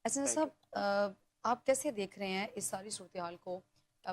حسن صاحب آپ کیسے دیکھ رہے ہیں اس ساری صورتحال کو؟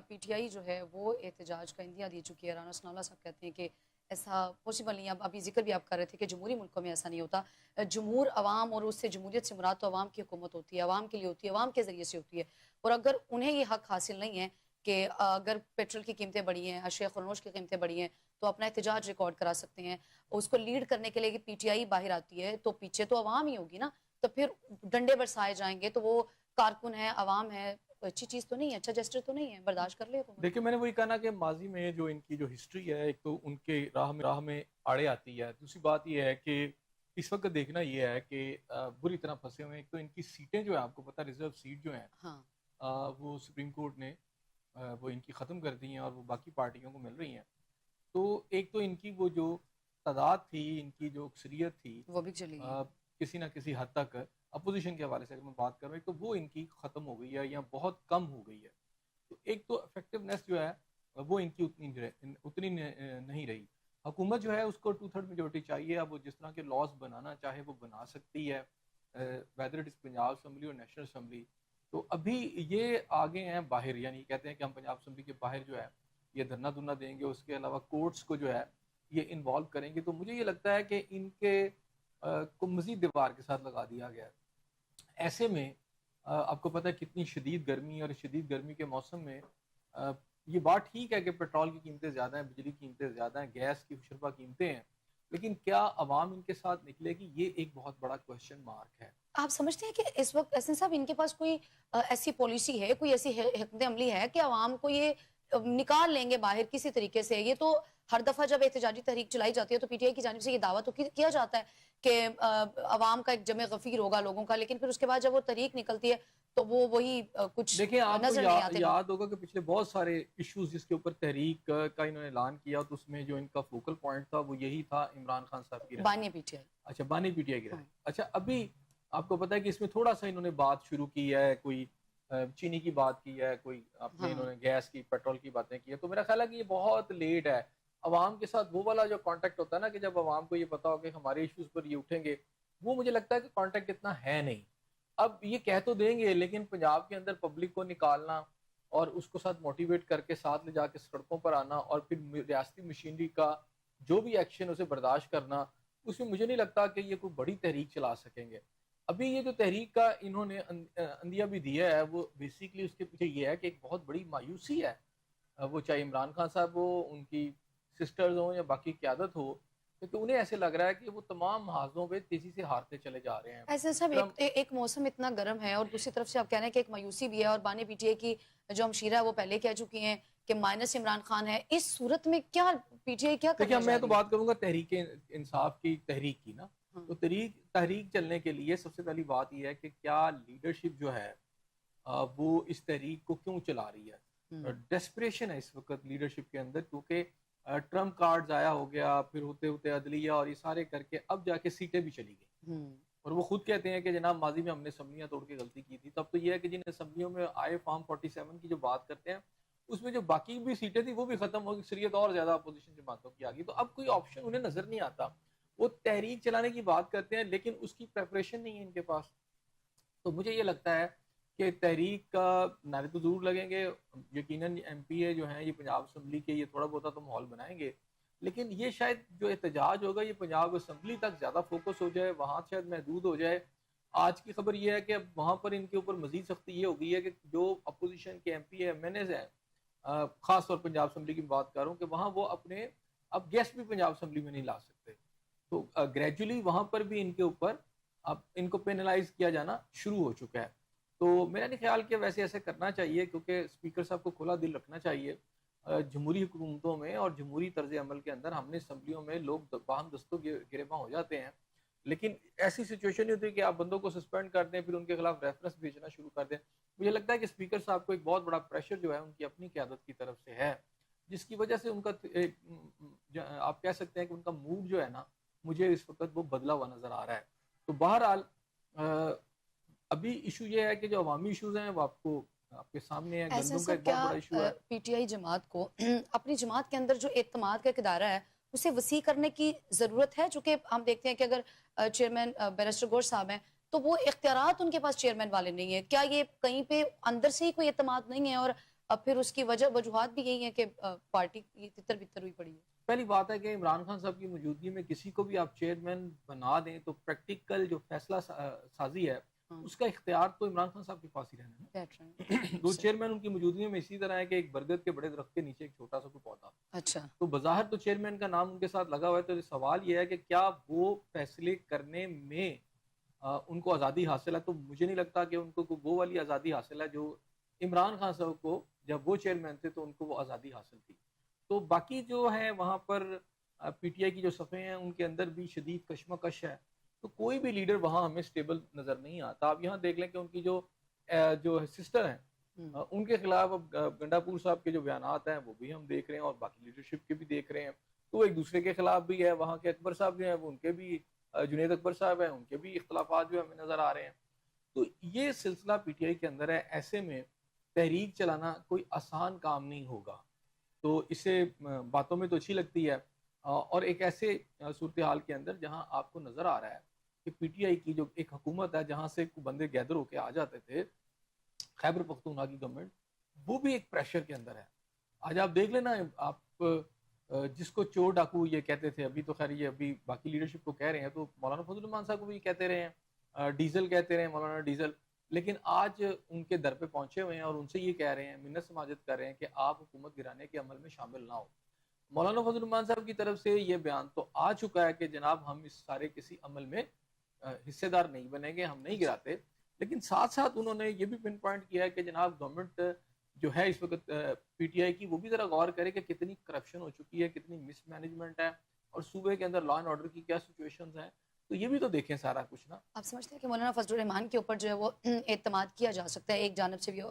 پی ٹی آئی جو ہے وہ احتجاج کا اندیا دے چکی ہے. رانا ثناءاللہ صاحب کہتے ہیں کہ ایسا پاسبل نہیں. اب ابھی ذکر بھی آپ کر رہے تھے کہ جمہوری ملکوں میں ایسا نہیں ہوتا. جمہور عوام اور اس سے جمہوریت سے مراد تو عوام کی حکومت ہوتی ہے، عوام کے لیے ہوتی ہے، عوام کے ذریعے سے ہوتی ہے. اور اگر انہیں یہ حق حاصل نہیں ہے کہ اگر پیٹرول کی قیمتیں بڑھی ہیں، اشیاء خرنوش کی قیمتیں بڑھی ہیں تو اپنا احتجاج ریکارڈ کرا سکتے ہیں. اس کو لیڈ کرنے کے لیے کہ پی ٹی آئی باہر آتی ہے تو پیچھے تو عوام ہی ہوگی نا. تو پھر ڈنڈے برسائے جائیں گے تو وہ کارکن ہے، عوام ہے، اچھی چیز تو نہیں ہے، اچھا جسٹر تو نہیں ہے، برداشت کر لے حکومت. دیکھیں میں نے وہی کہا نا کہ ماضی میں جو ان کی جو ہسٹری ہے، ایک تو ان کے راہ میں آڑے آتی ہے. دوسری بات یہ ہے کہ اس وقت دیکھنا یہ ہے کہ بری طرح پھنسے ہوئے ہیں. ایک تو ان کی سیٹیں جو ہیں، آپ کو پتہ ریزرو سیٹ جو ہیں ہاں وہ سپریم کورٹ نے وہ ان کی ختم کر دی ہیں اور وہ باقی پارٹیوں کو مل رہی ہیں. تو ایک تو ان کی وہ جو تعداد تھی، ان کی جو اکثریت تھی، وہ بھی چلی گئی. کسی نہ کسی حد تک اپوزیشن کے حوالے سے اگر میں بات کروں، ایک تو وہ ان کی ختم ہو گئی ہے یا بہت کم ہو گئی ہے. تو ایک تو افیکٹونیس جو ہے وہ ان کی اتنی نہیں رہی. حکومت جو ہے اس کو 2/3 میجورٹی چاہیے. اب وہ جس طرح کے لاز بنانا چاہے وہ بنا سکتی ہے، whether it is Punjab assembly اور نیشنل اسمبلی. تو ابھی یہ آگے ہیں باہر، یعنی کہتے ہیں کہ ہم پنجاب اسمبلی کے باہر جو ہے یہ دھرنا دھرنا دیں گے، اس کے علاوہ کورٹس کو جو ہے یہ انوالو کریں گے. تو مجھے یہ لگتا ہے کہ ان کے کو مزید دیوار کے ساتھ لگا دیا گیا ہے. ایسے میں آپ کو پتہ ہے کتنی شدید گرمی، اور شدید گرمی کے موسم میں یہ بات ٹھیک ہے کہ پیٹرول کی قیمتیں زیادہ ہیں، بجلی کی قیمتیں زیادہ ہیں، گیس کی شربہ قیمتیں ہیں، لیکن کیا عوام ان کے ساتھ نکلے گی؟ یہ ایک بہت بڑا کوشچن مارک ہے. آپ سمجھتے ہیں کہ اس وقت حسن صاحب ان کے پاس کوئی ایسی پالیسی ہے، کوئی ایسی حکمت عملی ہے کہ عوام کو یہ نکال لیں گے باہر کسی طریقے سے؟ یہ تو ہر دفعہ جب احتجاجی تحریک چلائی جاتی ہے تو پی ٹی آئی کی جانب سے یہ دعویٰ تو کیا جاتا ہے کہ عوام کا ایک جمع غفیر ہوگا لوگوں کا، لیکن پھر اس کے بعد جب وہ تحریک نکلتی ہے تو وہ وہی کچھ دیکھیں آپ کو نظر نہیں آتے. یاد ہوگا کہ پچھلے بہت سارے ایشوز جس کے اوپر تحریک کا انہوں نے اعلان کیا، تو اس میں جو ان کا فوکل پوائنٹ تھا وہ یہی تھا عمران خان صاحب کی رہائی. بانی پی ٹی آئی. اچھا، بانی پی ٹی آئی کی رہائی. اچھا، ابھی آپ کو پتا ہے کہ اس میں تھوڑا سا انہوں نے بات شروع کی ہے، کوئی چینی کی بات کی ہے، کوئی اپنے انہوں نے گیس کی، پیٹرول کی باتیں کی ہے. تو میرا خیال ہے کہ یہ بہت لیٹ ہے. عوام کے ساتھ وہ والا جو کانٹیکٹ ہوتا ہے نا، کہ جب عوام کو یہ پتا ہو کہ ہمارے ایشوز پر یہ اٹھیں گے، وہ مجھے لگتا ہے کہ کانٹیکٹ اتنا ہے نہیں. اب یہ کہہ تو دیں گے، لیکن پنجاب کے اندر پبلک کو نکالنا اور اس کو ساتھ موٹیویٹ کر کے ساتھ لے جا کے سڑکوں پر آنا، اور پھر ریاستی مشینری کا جو بھی ایکشن اسے برداشت کرنا، اس میں مجھے نہیں لگتا کہ یہ کوئی بڑی تحریک چلا سکیں گے. ابھی یہ جو تحریک کا انہوں نے اندیا بھی دیا ہے، وہ بیسیکلی اس کے پیچھے یہ ہے کہ ایک بہت بڑی مایوسی ہے. وہ چاہے عمران خان صاحب ہو، ان کی سسٹرز ہوں یا باقی قیادت ہو، کیونکہ انہیں ایسے لگ رہا ہے کہ وہ تمام محاذوں پہ تیزی سے ہارتے چلے جا رہے ہیں. ایسا صاحب ایک موسم اتنا گرم ہے اور دوسری طرف سے آپ کہہ رہے ہیں کہ ایک مایوسی بھی ہے، اور بانی پی ٹی آئی کی جو ہمشیرہ ہے وہ پہلے کہہ چکی ہیں کہ مائنس عمران خان ہے. اس صورت میں کیا پی ٹی آئی کیا کرنے جا رہی ہے؟ میں تو بات کروں گا تحریک انصاف کی تحریک کی نا. تو تحریک چلنے کے لیے سب سے پہلی بات یہ ہے کہ کیا لیڈرشپ جو ہے وہ اس تحریک کو کیوں چلا رہی ہے. ڈیسپریشن ہے اس وقت لیڈرشپ کے اندر، کیونکہ ٹرمپ کارڈ ضائع ہو گیا، پھر ہوتے ہوتے عدلیہ اور یہ سارے کر کے اب جا کے سیٹیں بھی چلی گئی. اور وہ خود کہتے ہیں کہ جناب ماضی میں ہم نے اسمبلیاں توڑ کے غلطی کی تھی. تب تو یہ ہے کہ جن اسمبلیوں میں آئے فارم 47 کی جو بات کرتے ہیں، اس میں جو باقی بھی سیٹیں تھیں وہ بھی ختم ہو گئی، اکثریت اور زیادہ اپوزیشن جماعتوں کی آ گئی. تو اب کوئی آپشن انہیں نظر نہیں آتا. وہ تحریک چلانے کی بات کرتے ہیں لیکن اس کی پریپریشن نہیں ہے ان کے پاس. تو مجھے یہ لگتا ہے کہ تحریک کا نعرے تو ضرور لگیں گے، یقیناً ایم پی اے جو ہیں یہ پنجاب اسمبلی کے یہ تھوڑا بہت تو ماحول بنائیں گے، لیکن یہ شاید جو احتجاج ہوگا یہ پنجاب اسمبلی تک زیادہ فوکس ہو جائے، وہاں شاید محدود ہو جائے. آج کی خبر یہ ہے کہ اب وہاں پر ان کے اوپر مزید سختی یہ ہو گئی ہے کہ جو اپوزیشن کے M P A M N As ہیں، خاص طور پنجاب اسمبلی کی بات کر رہا ہوں، کہ وہاں وہ اپنے اب گیسٹ بھی پنجاب اسمبلی میں نہیں لا سکتے. تو گریجولی وہاں پر بھی ان کے اوپر اب ان کو پینلائز کیا جانا شروع ہو چکا ہے. تو میرا نہیں خیال کہ ویسے ایسے کرنا چاہیے، کیونکہ اسپیکر صاحب کو کھلا دل رکھنا چاہیے. جمہوری حکومتوں میں اور جمہوری طرز عمل کے اندر ہم نے اسمبلیوں میں لوگ باہم دستوں گریباں ہو جاتے ہیں، لیکن ایسی سچویشن نہیں ہوتی کہ آپ بندوں کو سسپینڈ کر دیں پھر ان کے خلاف ریفرنس بھیجنا شروع کر دیں. مجھے لگتا ہے کہ اسپیکر صاحب کو ایک بہت بڑا پریشر جو ہے ان کی اپنی قیادت کی طرف سے ہے، جس کی وجہ سے ان کا آپ کہہ سکتے ہیں کہ ان کا موڈ جو ہے نا، مجھے اس وقت وہ بدلا ہوا نظر آ رہا ہے. تو بہرحال ابھی ایشو یہ ہے کہ جو عوامی ایشوز ہیں وہ آپ کے سامنے ہیں. گندم کا ایک بہت بڑا ایشو ہے. پی ٹی آئی جماعت کو اپنی جماعت کے اندر جو اعتماد کا ایک ادارہ ہے اسے وسیع کرنے کی ضرورت ہے؟ چونکہ ہم دیکھتے ہیں کہ اگر چیئرمین بیرسٹر گور صاحب ہیں تو وہ اختیارات ان کے پاس چیئرمین والے نہیں ہیں. کیا یہ کہیں پہ اندر سے ہی کوئی اعتماد نہیں ہے اور پھر اس کی وجوہات بھی یہی ہیں کہ پارٹی تتر بتر ہوئی پڑی ہے؟ پہلی بات ہے کہ عمران خان صاحب کی موجودگی میں کسی کو بھی آپ چیئرمین بنا دیں تو پریکٹیکل جو فیصلہ سازی ہے اس کا اختیار تو عمران خان صاحب کے پاس ہی رہنا ہے. وہ چیئرمین ان کی موجودگی میں اسی طرح ہے کہ ایک برگد کے بڑے درخت کے نیچے ایک چھوٹا سا کوئی پودا. اچھا. تو بظاہر تو چیئرمین کا نام ان کے ساتھ لگا ہوا ہے, تو سوال یہ ہے کہ کیا وہ فیصلے کرنے میں ان کو آزادی حاصل ہے. تو مجھے نہیں لگتا کہ ان کو وہ والی آزادی حاصل ہے جو عمران خان صاحب کو جب وہ چیئرمین تھے تو ان کو وہ آزادی حاصل تھی. تو باقی جو ہے وہاں پر پی ٹی آئی کی جو صفحے ہیں ان کے اندر بھی شدید کشمکش ہے. تو کوئی بھی لیڈر وہاں ہمیں سٹیبل نظر نہیں آتا. آپ یہاں دیکھ لیں کہ ان کی جو سسٹر ہیں ان کے خلاف اب گنڈا پور صاحب کے جو بیانات ہیں وہ بھی ہم دیکھ رہے ہیں اور باقی لیڈرشپ کے بھی دیکھ رہے ہیں. تو ایک دوسرے کے خلاف بھی ہے. وہاں کے اکبر صاحب جو ہیں وہ ان کے بھی جنید اکبر صاحب ہیں ان کے بھی اختلافات جو ہمیں نظر آ رہے ہیں. تو یہ سلسلہ پی ٹی آئی کے اندر ہے. ایسے میں تحریک چلانا کوئی آسان کام نہیں ہوگا. تو اسے باتوں میں تو اچھی لگتی ہے اور ایک ایسے صورتحال کے اندر جہاں آپ کو نظر آ رہا ہے کہ پی ٹی آئی کی جو ایک حکومت ہے جہاں سے بندے گیدر ہو کے آ جاتے تھے, خیبر پختونخوا کی گورنمنٹ, وہ بھی ایک پریشر کے اندر ہے. آج آپ دیکھ لینا, آپ جس کو چور ڈاکو یہ کہتے تھے, ابھی تو خیر یہ ابھی باقی لیڈرشپ کو کہہ رہے ہیں, تو مولانا فضل الرحمان صاحب کو بھی کہتے رہے ہیں, ڈیزل کہتے رہے ہیں, مولانا ڈیزل. لیکن آج ان کے در پہ پہنچے ہوئے ہیں اور ان سے یہ کہہ رہے ہیں, منت سماجت کر رہے ہیں کہ آپ حکومت گرانے کے عمل میں شامل نہ ہو. مولانا فضل الرحمان صاحب کی طرف سے یہ بیان تو آ چکا ہے کہ جناب ہم اس سارے کسی عمل میں حصے دار نہیں بنیں گے, ہم نہیں گراتے. لیکن ساتھ ساتھ انہوں نے یہ بھی پن پوائنٹ کیا ہے کہ جناب گورنمنٹ جو ہے اس وقت پی ٹی آئی کی, وہ بھی ذرا غور کرے کہ کتنی کرپشن ہو چکی ہے, کتنی مس مینجمنٹ ہے, اور صوبے کے اندر لا اینڈ آرڈر کی کیا سچویشنز ہیں. تو یہ بھی تو دیکھیں سارا کچھ نا. آپ سمجھتے ہیں کہ مولانا فضل الرحمان کے اوپر جو ہے وہ اعتماد کیا جا سکتا ہے ایک جانب سے بھی,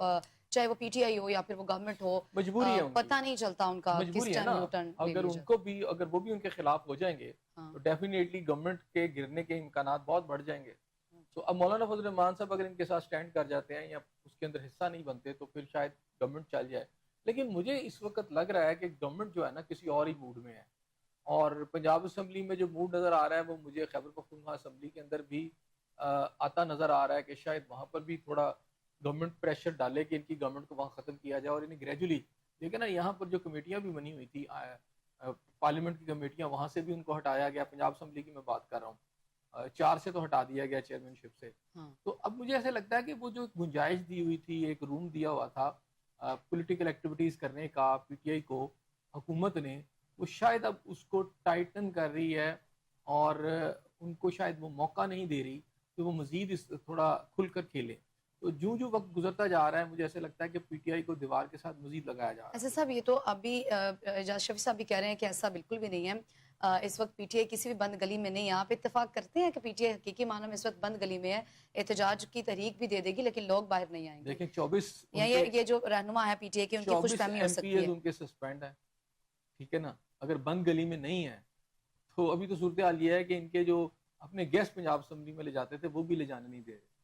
چاہے وہ پی ٹی آئی ہو یا پھر وہ گورنمنٹ ہو, مجبوری ہے ان کی, پتہ نہیں چلتا ان کا کس مجبوری ہے ٹائم نا. یو ٹرن لے اگر لیا ان جائے. کو بھی, اگر وہ بھی ان کے خلاف ہو جائیں گے تو ڈیفینیٹلی گورنمنٹ کے گرنے کے امکانات بہت بڑھ جائیں گے. تو اب مولانا فضل الرحمان صاحب اگر ان کے ساتھ سٹینڈ کر جاتے ہیں یا اس کے اندر حصہ نہیں بنتے تو پھر شاید گورنمنٹ چل جائے. لیکن مجھے اس وقت لگ رہا ہے کہ گورنمنٹ جو ہے نا کسی اور ہی موڈ میں ہے, اور پنجاب اسمبلی میں جو موڈ نظر آ رہا ہے وہ مجھے خیبر پختونخوا اسمبلی کے اندر بھی آتا نظر آ رہا ہے کہ شاید وہاں پر بھی تھوڑا گورنمنٹ پریشر ڈالے کہ ان کی گورنمنٹ کو وہاں ختم کیا جائے, اور انہیں گریجولی دیکھیں نا, یہاں پر جو کمیٹیاں بھی بنی ہوئی تھی پارلیمنٹ کی کمیٹیاں, وہاں سے بھی ان کو ہٹایا گیا. پنجاب اسمبلی کی میں بات کر رہا ہوں, 4 سے تو ہٹا دیا گیا چیئرمین شپ سے. تو اب مجھے ایسا لگتا ہے کہ وہ جو گنجائش دی ہوئی تھی, ایک روم دیا ہوا تھا پولیٹیکل ایکٹیویٹیز کرنے کا پی ٹی آئی کو حکومت نے, وہ شاید اب اس کو ٹائٹن کر رہی ہے اور ان کو شاید وہ موقع نہیں دے رہی کہ وہ مزید اس تھوڑا کھل کر کھیلے. تو جو وقت گزرتا جا رہا ہے مجھے ایسا لگتا ہے کہ پی ٹی آئی کو دیوار کے ساتھ مزید لگایا جا رہا ہے. ایسا صاحب یہ تو ابھی اعجاز شفیع صاحب بھی کہہ رہے ہیں کہ ایسا بالکل بھی نہیں ہے. اس وقت پی ٹی آئی کسی بھی بند گلی میں نہیں ہے. آپ اتفاق کرتے ہیں کہ پی ٹی آئی حقیقی معنی میں اس وقت بند گلی میں ہے, احتجاج کی تحریک بھی دے دے گی لیکن لوگ باہر نہیں آئیں گے؟ دیکھیں 24 یہ جو رہنما ہے پی ٹی آئی کی, ان کی خوش فہمی ہو سکتی ہے. ان کے سسپینڈ ہیں, ٹھیک ہے نا. اگر بند گلی میں نہیں ہے تو ابھی تو صورتحال یہ ہے کہ ان کے جو اپنے گیسٹ پنجاب اسمبلی میں لے جاتے تھے وہ بھی لے جانے نہیں دے رہے.